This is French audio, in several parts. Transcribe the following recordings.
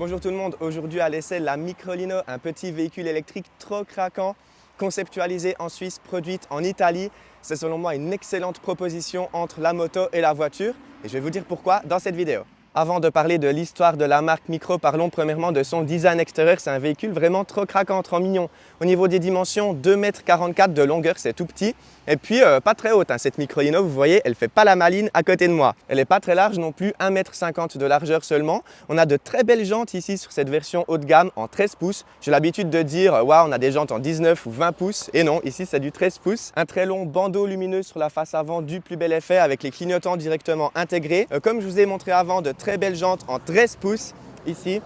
Bonjour tout le monde, aujourd'hui à l'essai la Microlino, un petit véhicule électrique trop craquant, conceptualisé en Suisse, produite en Italie. C'est selon moi une excellente proposition entre la moto et la voiture et je vais vous dire pourquoi dans cette vidéo. Avant de parler de l'histoire de la marque Micro, parlons premièrement de son design extérieur. C'est un véhicule vraiment trop craquant, trop mignon. Au niveau des dimensions, 2,44 m de longueur, c'est tout petit. Et puis, pas très haute, hein. Cette Microlino, vous voyez, elle fait pas la maline à côté de moi. Elle n'est pas très large non plus, 1,50 m de largeur seulement. On a de très belles jantes ici sur cette version haut de gamme en 13 pouces. J'ai l'habitude de dire, waouh, on a des jantes en 19 ou 20 pouces. Et non, ici, c'est du 13 pouces. Un très long bandeau lumineux sur la face avant du plus bel effet avec les clignotants directement intégrés. Comme je vous ai montré avant, de très belles jantes en 13 pouces ici.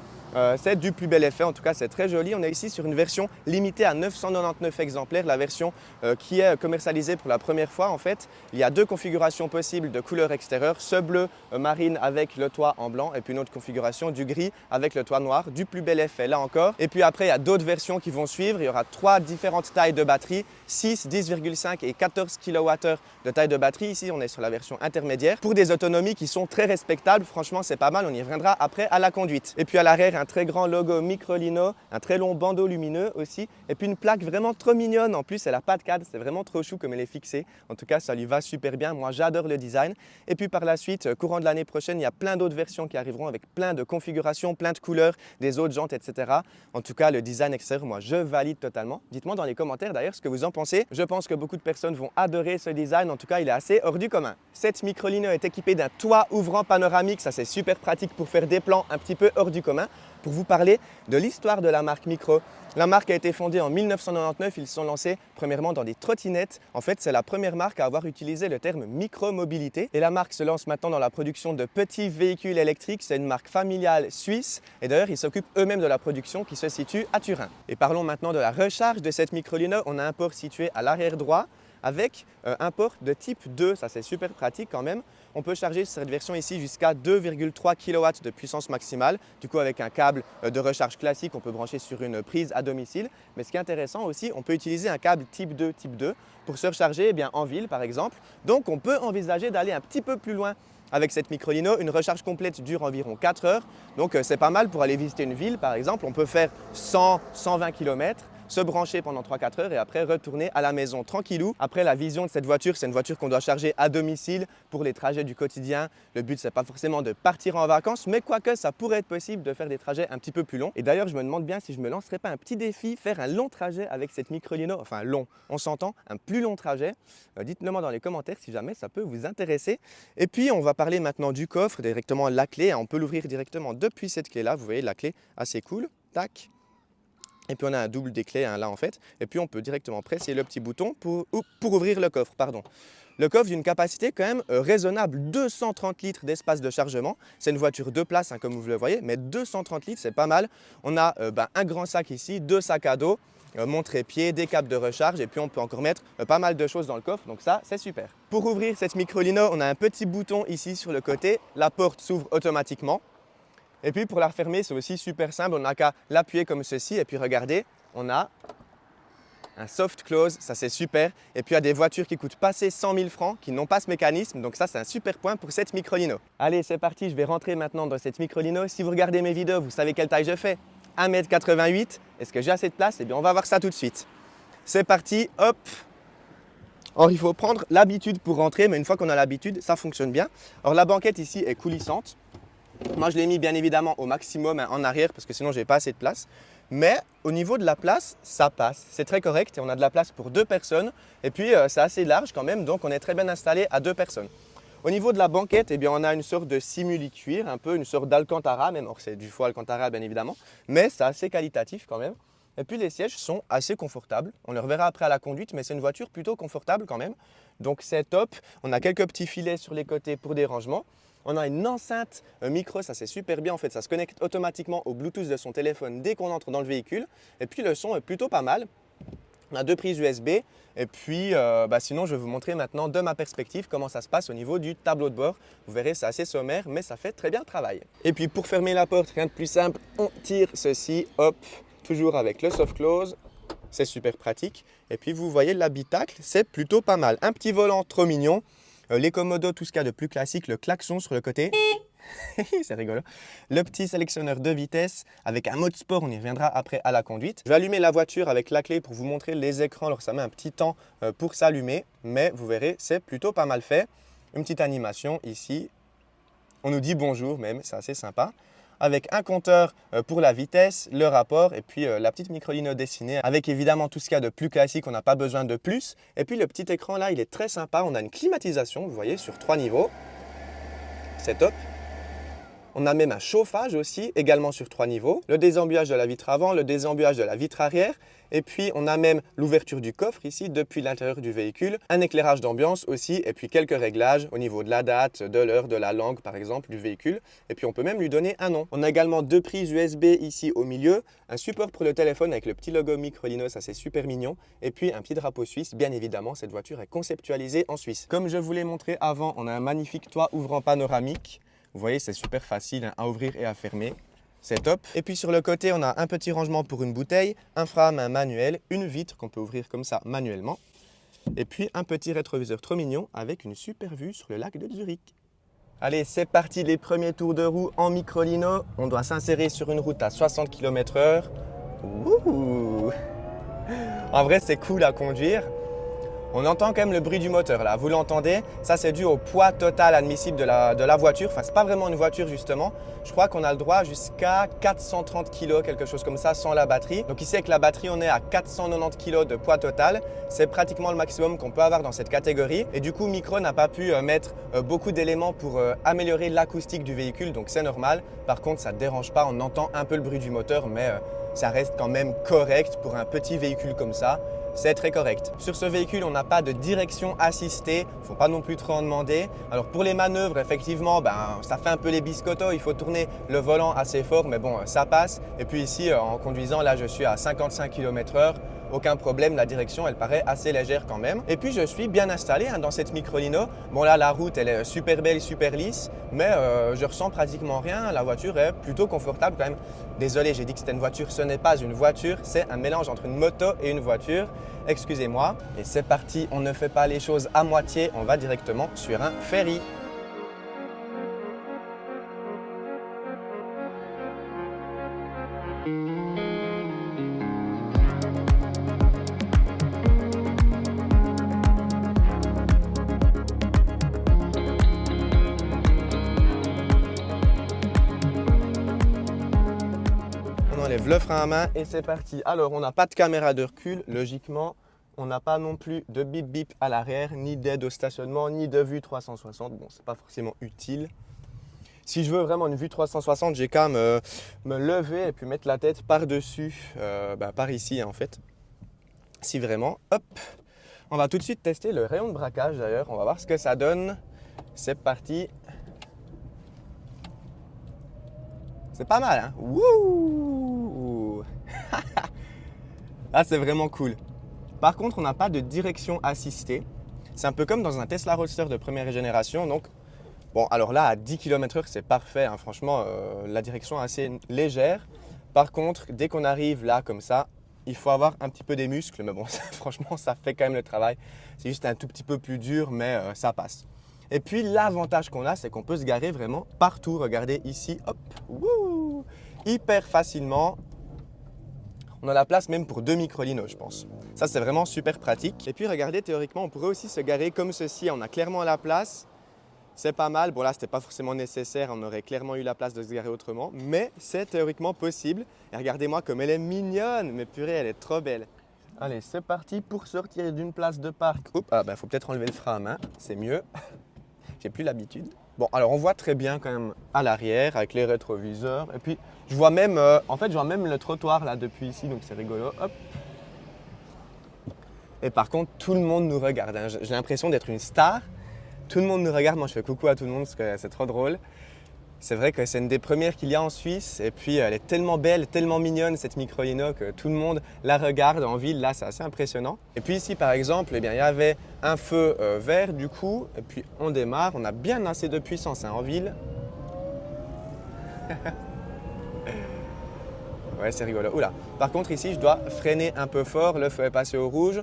C'est du plus bel effet, en tout cas c'est très joli. On est ici sur une version limitée à 999 exemplaires, la version qui est commercialisée pour la première fois en fait. Il y a deux configurations possibles de couleur extérieure, ce bleu marine avec le toit en blanc et puis une autre configuration du gris avec le toit noir, du plus bel effet là encore. Et puis après il y a d'autres versions qui vont suivre, il y aura trois différentes tailles de batterie, 6, 10,5 et 14 kWh de taille de batterie. Ici on est sur la version intermédiaire pour des autonomies qui sont très respectables, franchement c'est pas mal, on y reviendra après à la conduite. Et puis à l'arrière un très grand logo Microlino, un très long bandeau lumineux aussi, et puis une plaque vraiment trop mignonne. En plus, elle n'a pas de cadre, c'est vraiment trop chou comme elle est fixée. En tout cas, ça lui va super bien. Moi, j'adore le design. Et puis par la suite, courant de l'année prochaine, il y a plein d'autres versions qui arriveront avec plein de configurations, plein de couleurs, des autres jantes, etc. En tout cas, le design extérieur, moi, je valide totalement. Dites-moi dans les commentaires d'ailleurs ce que vous en pensez. Je pense que beaucoup de personnes vont adorer ce design. En tout cas, il est assez hors du commun. Cette Microlino est équipée d'un toit ouvrant panoramique. Ça, c'est super pratique pour faire des plans un petit peu hors du commun. Pour vous parler de l'histoire de la marque Micro. La marque a été fondée en 1999, ils se sont lancés premièrement dans des trottinettes. En fait, c'est la première marque à avoir utilisé le terme micro-mobilité. Et la marque se lance maintenant dans la production de petits véhicules électriques. C'est une marque familiale suisse. Et d'ailleurs, ils s'occupent eux-mêmes de la production qui se situe à Turin. Et parlons maintenant de la recharge de cette Microlino. On a un port situé à l'arrière droit avec un port de type 2, ça c'est super pratique quand même. On peut charger sur cette version ici jusqu'à 2,3 kW de puissance maximale. Du coup, avec un câble de recharge classique, on peut brancher sur une prise à domicile. Mais ce qui est intéressant aussi, on peut utiliser un câble type 2 pour se recharger en ville par exemple. Donc, on peut envisager d'aller un petit peu plus loin avec cette Microlino. Une recharge complète dure environ 4 heures. Donc, c'est pas mal pour aller visiter une ville par exemple. On peut faire 100-120 km. Se brancher pendant 3-4 heures et après retourner à la maison tranquillou. Après, la vision de cette voiture, c'est une voiture qu'on doit charger à domicile pour les trajets du quotidien. Le but, c'est pas forcément de partir en vacances, mais quoique ça pourrait être possible de faire des trajets un petit peu plus longs. Et d'ailleurs, je me demande bien si je me lancerais pas un petit défi, faire un long trajet avec cette Microlino, enfin long, on s'entend, un plus long trajet. Dites-le moi dans les commentaires si jamais ça peut vous intéresser. Et puis, on va parler maintenant du coffre, directement la clé. On peut l'ouvrir directement depuis cette clé-là. Vous voyez, la clé assez cool. Tac. Et puis on a un double des clés là en fait. Et puis on peut directement presser le petit bouton pour ouvrir le coffre. Le coffre d'une capacité quand même raisonnable, 230 litres d'espace de chargement. C'est une voiture 2 places comme vous le voyez, mais 230 litres c'est pas mal. On a un grand sac ici, 2 sacs à dos, mon trépied, des câbles de recharge et puis on peut encore mettre pas mal de choses dans le coffre. Donc ça c'est super. Pour ouvrir cette Microlino, on a un petit bouton ici sur le côté. La porte s'ouvre automatiquement. Et puis pour la refermer, c'est aussi super simple, on n'a qu'à l'appuyer comme ceci et puis regardez, on a un soft close, ça c'est super. Et puis il y a des voitures qui coûtent passer 100 000 francs, qui n'ont pas ce mécanisme, donc ça c'est un super point pour cette Microlino. Allez, c'est parti, je vais rentrer maintenant dans cette Microlino. Si vous regardez mes vidéos, vous savez quelle taille je fais, 1,88 m. Est-ce que j'ai assez de place? Eh bien on va voir ça tout de suite. C'est parti, hop. Or, il faut prendre l'habitude pour rentrer, mais une fois qu'on a l'habitude, ça fonctionne bien. Alors la banquette ici est coulissante. Moi, je l'ai mis bien évidemment au maximum en arrière parce que sinon, je n'ai pas assez de place. Mais au niveau de la place, ça passe. C'est très correct et on a de la place pour 2 personnes. Et puis, c'est assez large quand même, donc on est très bien installé à 2 personnes. Au niveau de la banquette, eh bien, on a une sorte de simili-cuir, un peu une sorte d'Alcantara, même. Or, c'est du faux Alcantara, bien évidemment. Mais c'est assez qualitatif quand même. Et puis, les sièges sont assez confortables. On les reverra après à la conduite, mais c'est une voiture plutôt confortable quand même. Donc, c'est top. On a quelques petits filets sur les côtés pour des rangements. On a une enceinte micro, ça c'est super bien en fait, ça se connecte automatiquement au Bluetooth de son téléphone dès qu'on entre dans le véhicule. Et puis le son est plutôt pas mal. On a 2 prises USB et puis sinon je vais vous montrer maintenant de ma perspective comment ça se passe au niveau du tableau de bord. Vous verrez c'est assez sommaire mais ça fait très bien le travail. Et puis pour fermer la porte, rien de plus simple, on tire ceci, hop, toujours avec le soft close. C'est super pratique. Et puis vous voyez l'habitacle, c'est plutôt pas mal. Un petit volant trop mignon. Les commodos, tout ce qu'il y a de plus classique, le klaxon sur le côté. c'est rigolo, le petit sélectionneur de vitesse avec un mode sport, on y reviendra après à la conduite. Je vais allumer la voiture avec la clé pour vous montrer les écrans, alors ça met un petit temps pour s'allumer, mais vous verrez, c'est plutôt pas mal fait. Une petite animation ici, on nous dit bonjour même, c'est assez sympa. Avec un compteur pour la vitesse, le rapport et puis la petite microlino dessinée avec évidemment tout ce qu'il y a de plus classique, on n'a pas besoin de plus. Et puis le petit écran là, il est très sympa, on a une climatisation, vous voyez, sur 3 niveaux, c'est top. On a même un chauffage aussi, également sur 3 niveaux, le désembuage de la vitre avant, le désembuage de la vitre arrière, et puis on a même l'ouverture du coffre ici depuis l'intérieur du véhicule, un éclairage d'ambiance aussi, et puis quelques réglages au niveau de la date, de l'heure, de la langue par exemple du véhicule, et puis on peut même lui donner un nom. On a également 2 prises USB ici au milieu, un support pour le téléphone avec le petit logo Microlino, ça c'est super mignon, et puis un petit drapeau suisse, bien évidemment cette voiture est conceptualisée en Suisse. Comme je vous l'ai montré avant, on a un magnifique toit ouvrant panoramique. Vous voyez, c'est super facile à ouvrir et à fermer. C'est top. Et puis sur le côté, on a un petit rangement pour une bouteille, un frein-main manuel, une vitre qu'on peut ouvrir comme ça manuellement. Et puis un petit rétroviseur trop mignon avec une super vue sur le lac de Zurich. Allez, c'est parti, les premiers tours de roue en Microlino. On doit s'insérer sur une route à 60 km/h. Wouhou! En vrai, c'est cool à conduire. On entend quand même le bruit du moteur là, vous l'entendez? Ça c'est dû au poids total admissible de la voiture. Enfin, c'est pas vraiment une voiture justement. Je crois qu'on a le droit jusqu'à 430 kg, quelque chose comme ça, sans la batterie. Donc ici avec la batterie, on est à 490 kg de poids total. C'est pratiquement le maximum qu'on peut avoir dans cette catégorie. Et du coup, Micro n'a pas pu mettre beaucoup d'éléments pour améliorer l'acoustique du véhicule, donc c'est normal. Par contre, ça ne dérange pas, on entend un peu le bruit du moteur, mais ça reste quand même correct pour un petit véhicule comme ça. C'est très correct. Sur ce véhicule, on n'a pas de direction assistée, il ne faut pas non plus trop en demander. Alors pour les manœuvres, effectivement, ça fait un peu les biscottos, il faut tourner le volant assez fort, mais bon, ça passe. Et puis ici, en conduisant, là je suis à 55 km/h, aucun problème, la direction elle paraît assez légère quand même. Et puis je suis bien installé dans cette Microlino. Bon là, la route elle est super belle, super lisse, mais je ressens pratiquement rien, la voiture est plutôt confortable quand même. Désolé, j'ai dit que c'était une voiture, ce n'est pas une voiture, c'est un mélange entre une moto et une voiture. Excusez-moi. Et c'est parti, on ne fait pas les choses à moitié, on va directement sur un ferry. On enlève le frein à main et c'est parti. Alors, on n'a pas de caméra de recul, logiquement. On n'a pas non plus de bip bip à l'arrière, ni d'aide au stationnement, ni de vue 360. Bon, c'est pas forcément utile. Si je veux vraiment une vue 360, j'ai qu'à me lever et puis mettre la tête par-dessus, par ici en fait. Si vraiment, hop. On va tout de suite tester le rayon de braquage d'ailleurs. On va voir ce que ça donne. C'est parti. C'est pas mal, hein? Wouh! Ah, c'est vraiment cool. Par contre, on n'a pas de direction assistée. C'est un peu comme dans un Tesla Roadster de première génération. Donc, bon, alors là, à 10 km/h, c'est parfait. Hein. Franchement, la direction est assez légère. Par contre, dès qu'on arrive là, comme ça, il faut avoir un petit peu des muscles. Mais bon, franchement, ça fait quand même le travail. C'est juste un tout petit peu plus dur, mais ça passe. Et puis, l'avantage qu'on a, c'est qu'on peut se garer vraiment partout. Regardez ici, hop, wouh, hyper facilement. On a la place même pour 2 Microlinos, je pense. Ça, c'est vraiment super pratique. Et puis, regardez, théoriquement, on pourrait aussi se garer comme ceci. On a clairement la place. C'est pas mal. Bon, là, ce n'était pas forcément nécessaire. On aurait clairement eu la place de se garer autrement. Mais c'est théoriquement possible. Et regardez-moi comme elle est mignonne. Mais purée, elle est trop belle. Allez, c'est parti pour sortir d'une place de parc. Oups, faut peut-être enlever le frein à main. C'est mieux. J'ai plus l'habitude. Bon, alors on voit très bien quand même à l'arrière avec les rétroviseurs. Et puis, je vois même, je vois même le trottoir là depuis ici, donc c'est rigolo. Hop. Et par contre, tout le monde nous regarde. Hein. J'ai l'impression d'être une star. Tout le monde nous regarde. Moi, je fais coucou à tout le monde parce que c'est trop drôle. C'est vrai que c'est une des premières qu'il y a en Suisse. Et puis, elle est tellement belle, tellement mignonne cette Microlino que tout le monde la regarde en ville. Là, c'est assez impressionnant. Et puis ici, par exemple, il y avait un feu vert du coup. Et puis, on démarre. On a bien assez de puissance en ville. Ouais, c'est rigolo. Oula. Par contre, ici, je dois freiner un peu fort. Le feu est passé au rouge.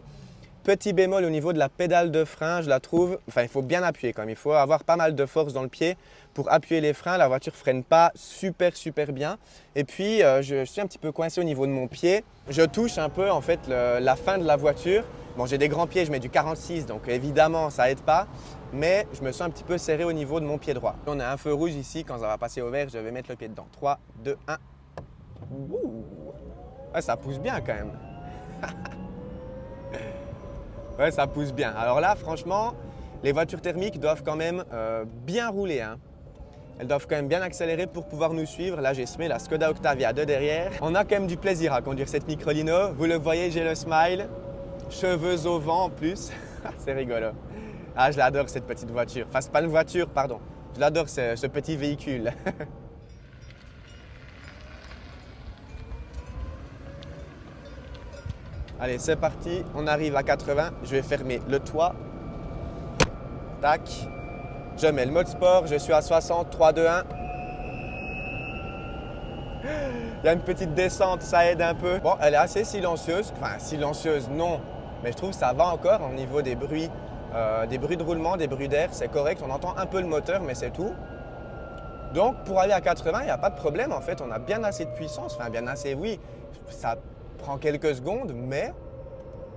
Petit bémol au niveau de la pédale de frein, je la trouve, enfin il faut bien appuyer quand même, il faut avoir pas mal de force dans le pied pour appuyer les freins, la voiture freine pas super bien. Et puis je suis un petit peu coincé au niveau de mon pied, je touche un peu en fait la fin de la voiture. Bon, j'ai des grands pieds, je mets du 46 donc évidemment ça aide pas, mais je me sens un petit peu serré au niveau de mon pied droit. On a un feu rouge ici, quand ça va passer au vert, je vais mettre le pied dedans. 3, 2, 1. Ouh. Ouais, ça pousse bien quand même. Ouais, ça pousse bien. Alors là, franchement, les voitures thermiques doivent quand même bien rouler, hein. Elles doivent quand même bien accélérer pour pouvoir nous suivre. Là, j'ai semé la Skoda Octavia de derrière. On a quand même du plaisir à conduire cette Microlino. Vous le voyez, j'ai le smile. Cheveux au vent en plus. C'est rigolo. Ah, je l'adore cette petite voiture. Enfin, c'est pas une voiture, pardon. Je l'adore ce petit véhicule. Allez, c'est parti, on arrive à 80, je vais fermer le toit. Tac. Je mets le mode sport, je suis à 60, 3, 2, 1. Il y a une petite descente, ça aide un peu. Bon, elle est assez silencieuse, enfin silencieuse non, mais je trouve que ça va encore au niveau des bruits de roulement, des bruits d'air, c'est correct. On entend un peu le moteur, mais c'est tout. Donc pour aller à 80, il n'y a pas de problème en fait, on a bien assez de puissance, enfin bien assez, oui, ça prend quelques secondes, mais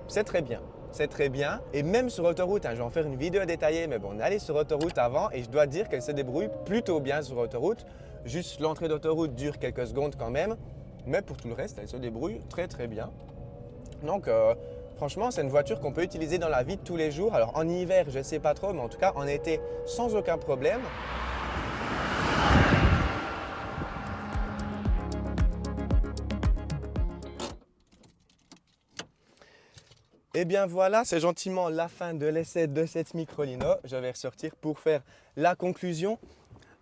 c'est très bien. C'est très bien. Et même sur autoroute, hein, je vais en faire une vidéo détaillée, mais bon, on est allé sur autoroute avant et je dois dire qu'elle se débrouille plutôt bien sur autoroute. Juste l'entrée d'autoroute dure quelques secondes quand même, mais pour tout le reste, elle se débrouille très bien. Donc franchement, c'est une voiture qu'on peut utiliser dans la vie de tous les jours. Alors en hiver, je ne sais pas trop, mais en tout cas en été, sans aucun problème. Et bien voilà, c'est gentiment la fin de l'essai de cette Microlino. Je vais ressortir pour faire la conclusion.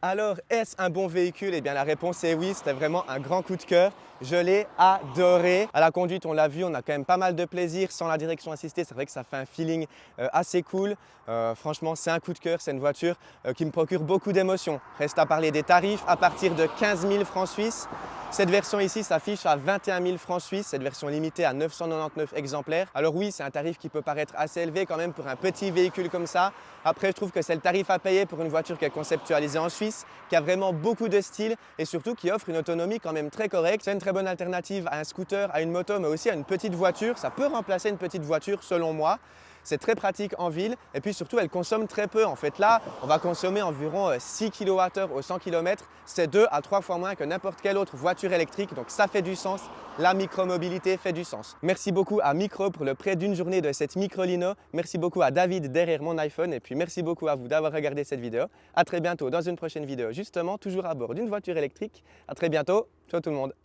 Alors, est-ce un bon véhicule? Eh bien la réponse est oui, c'était vraiment un grand coup de cœur. Je l'ai adoré. À la conduite, on l'a vu, on a quand même pas mal de plaisir. Sans la direction assistée, c'est vrai que ça fait un feeling assez cool. Franchement, c'est un coup de cœur, c'est une voiture qui me procure beaucoup d'émotions. Reste à parler des tarifs à partir de 15 000 francs suisses. Cette version ici s'affiche à 21 000 francs suisses, cette version limitée à 999 exemplaires. Alors oui, c'est un tarif qui peut paraître assez élevé quand même pour un petit véhicule comme ça. Après, je trouve que c'est le tarif à payer pour une voiture qui est conceptualisée en Suisse, qui a vraiment beaucoup de style et surtout qui offre une autonomie quand même très correcte. C'est une très bonne alternative à un scooter, à une moto, mais aussi à une petite voiture. Ça peut remplacer une petite voiture selon moi. C'est très pratique en ville et puis surtout elle consomme très peu. En fait là, on va consommer environ 6 kWh au 100 km. C'est 2 à 3 fois moins que n'importe quelle autre voiture électrique. Donc ça fait du sens. La micromobilité fait du sens. Merci beaucoup à Micro pour le prêt d'une journée de cette Microlino. Merci beaucoup à David derrière mon iPhone et puis merci beaucoup à vous d'avoir regardé cette vidéo. À très bientôt dans une prochaine vidéo justement, toujours à bord d'une voiture électrique. À très bientôt. Ciao tout le monde.